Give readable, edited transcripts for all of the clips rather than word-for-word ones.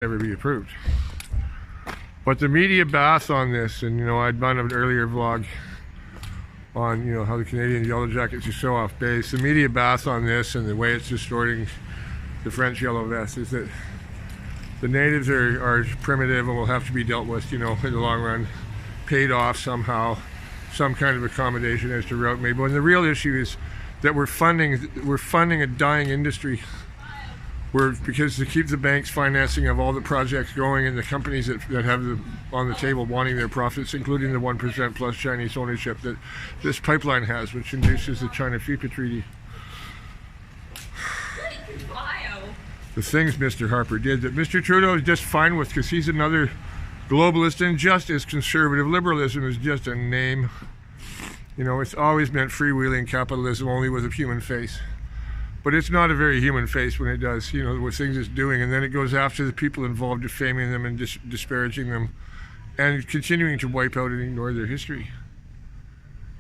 ever be approved. But the media bath on this, and I'd done an earlier vlog on how the Canadian Yellow Jackets are so off base. The media bath on this and the way it's distorting the French Yellow Vest is that the natives are primitive and will have to be dealt with, in the long run, paid off somehow, some kind of accommodation as to route made. But when the real issue is that we're funding a dying industry. Because to keep the banks financing of all the projects going and the companies that have on the table wanting their profits, including the 1% plus Chinese ownership that this pipeline has, which induces the China-FIPA treaty. The things Mr. Harper did that Mr. Trudeau is just fine with because he's another globalist, and just as conservative liberalism is just a name. It's always meant freewheeling capitalism only with a human face. But it's not a very human face when it does, what things it's doing. And then it goes after the people involved, defaming them and disparaging them and continuing to wipe out and ignore their history.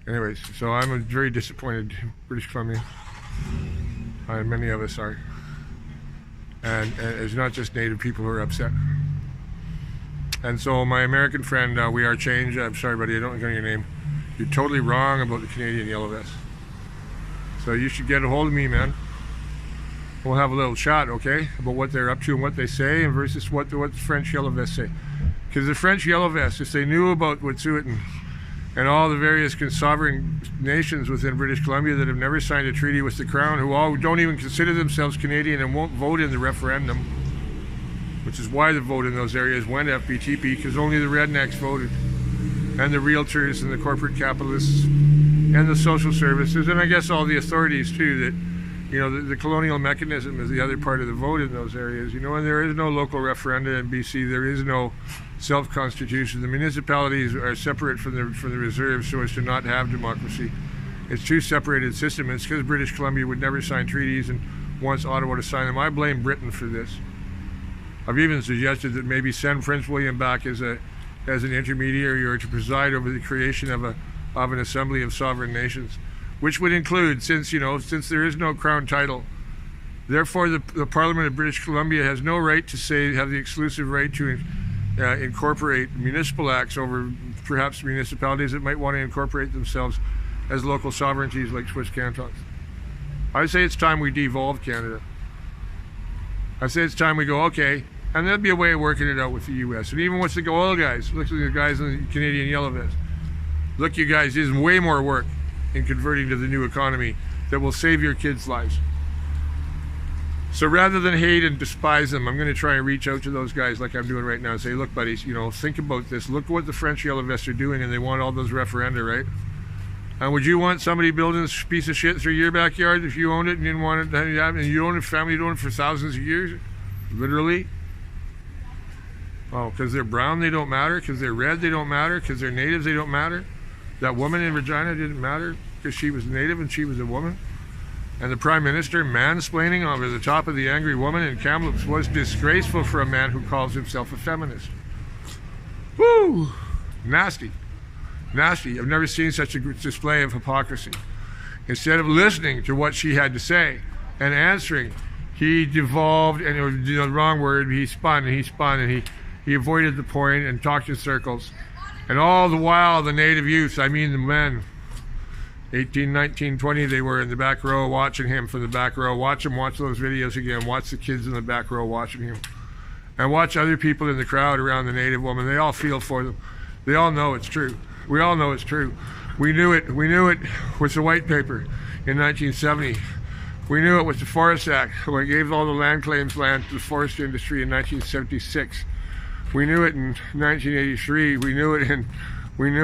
Anyways, so I'm a very disappointed British Columbian. Many of us are. And it's not just Native people who are upset. And so my American friend, We Are Change, I'm sorry buddy, I don't know your name. You're totally wrong about the Canadian Yellow Vest. So you should get a hold of me, man. We'll have a little chat, okay, about what they're up to and what they say, and versus what the French Yellow Vests say. Because the French Yellow Vests, if they knew about Wet'suwet'en and all the various sovereign nations within British Columbia that have never signed a treaty with the Crown, who all don't even consider themselves Canadian and won't vote in the referendum, which is why the vote in those areas went FBTP, because only the rednecks voted, and the realtors and the corporate capitalists and the social services, and I guess all the authorities too, that the colonial mechanism is the other part of the vote in those areas, and there is no local referenda in BC, there is no self-constitution. The municipalities are separate from the reserves so as to not have democracy. It's two separated systems. It's because British Columbia would never sign treaties and wants Ottawa to sign them. I blame Britain for this. I've even suggested that maybe send Prince William back as an intermediary or to preside over the creation of an assembly of sovereign nations, which would include, since there is no crown title, therefore the Parliament of British Columbia has no right to have the exclusive right to incorporate municipal acts over perhaps municipalities that might want to incorporate themselves as local sovereignties like Swiss cantons. I say it's time we devolve Canada. I say it's time we go, okay, and there'd be a way of working it out with the US. And even with the oil guys, look at the guys in the Canadian Yellow Vest. Look, you guys, there's way more work in converting to the new economy that will save your kids' lives. So rather than hate and despise them, I'm going to try and reach out to those guys like I'm doing right now and say, look, buddies, think about this. Look what the French Yellow Vests are doing, and they want all those referenda, right? And would you want somebody building this piece of shit through your backyard if you owned it and didn't want it to happen, and you own a family doing it for thousands of years? Literally. Oh, because they're brown, they don't matter. Because they're red, they don't matter. Because they're natives, they don't matter. That woman in Regina didn't matter because she was native and she was a woman. And the Prime Minister mansplaining over the top of the angry woman in Kamloops was disgraceful for a man who calls himself a feminist. Woo! Nasty. Nasty. I've never seen such a display of hypocrisy. Instead of listening to what she had to say and answering, he devolved, and it was the wrong word, he spun and he avoided the point and talked in circles. And all the while, the native youth, I mean the men, 18, 19, 20, they were in the back row watching him from the back row. Watch him watch those videos again. Watch the kids in the back row watching him. And watch other people in the crowd around the native woman. They all feel for them. They all know it's true. We all know it's true. We knew it with the white paper in 1970. We knew it with the Forest Act when it gave all the land claims land to the forest industry in 1976. We knew it in 1983. We knew it when the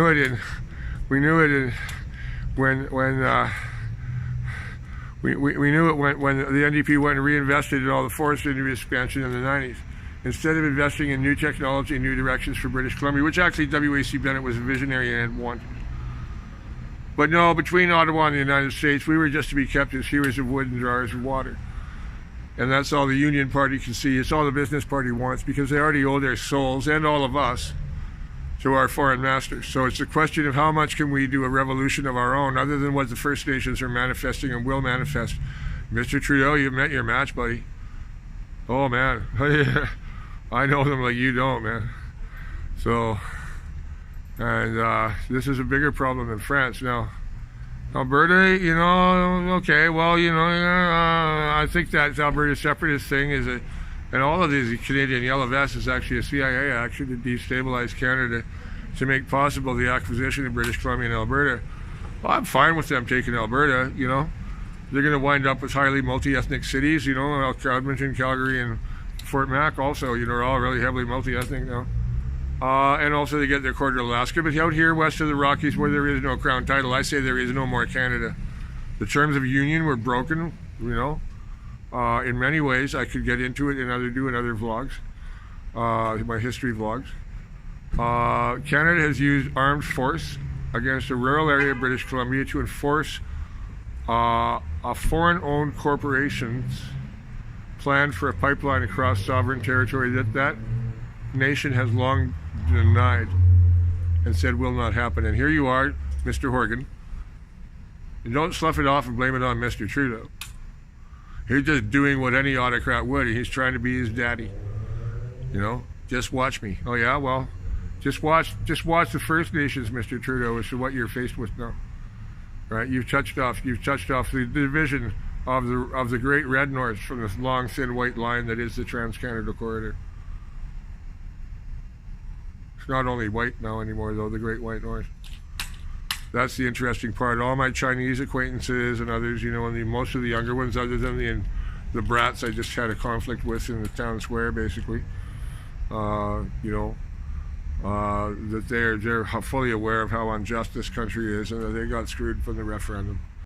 NDP went and reinvested in all the forest industry expansion in the 90s. Instead of investing in new technology and new directions for British Columbia, which actually W.A.C. Bennett was a visionary and had wanted. But no, between Ottawa and the United States, we were just to be kept as hewers of wood and drawers of water. And that's all the Union Party can see. It's all the Business Party wants, because they already owe their souls, and all of us, to our foreign masters. So it's a question of how much can we do a revolution of our own, other than what the First Nations are manifesting and will manifest. Mr. Trudeau, you've met your match, buddy. Oh, man. I know them like you don't, man. So, and this is a bigger problem than France. Now, Alberta, you know, okay, well, you know, I think that Alberta separatist thing is and all of these Canadian Yellow Vests is actually a CIA action to destabilize Canada to make possible the acquisition of British Columbia and Alberta. Well, I'm fine with them taking Alberta, you know. They're going to wind up with highly multi-ethnic cities, you know, Edmonton, Calgary, and Fort Mac also, you know, are all really heavily multi-ethnic now. And also they get their quarter of Alaska. But out here west of the Rockies where there is no crown title, I say there is no more Canada. The terms of union were broken, you know, in many ways. I could get into it and do in other vlogs, my history vlogs. Canada has used armed force against a rural area of British Columbia to enforce a foreign-owned corporation's plan for a pipeline across sovereign territory that nation has long denied and said will not happen. And here you are, Mr. Horgan. And don't slough it off and blame it on Mr. Trudeau. He's just doing what any autocrat would, and he's trying to be his daddy. You know, just watch me. Oh yeah, well, just watch the First Nations, Mr. Trudeau, as to what you're faced with now. Right? You've touched off the division of the Great Red North from this long, thin white line that is the Trans-Canada Corridor. It's not only white now anymore, though, the Great White North. That's the interesting part. All my Chinese acquaintances and others, you know, and most of the younger ones, other than the brats I just had a conflict with in the town square, basically, you know, that they're fully aware of how unjust this country is and that they got screwed from the referendum.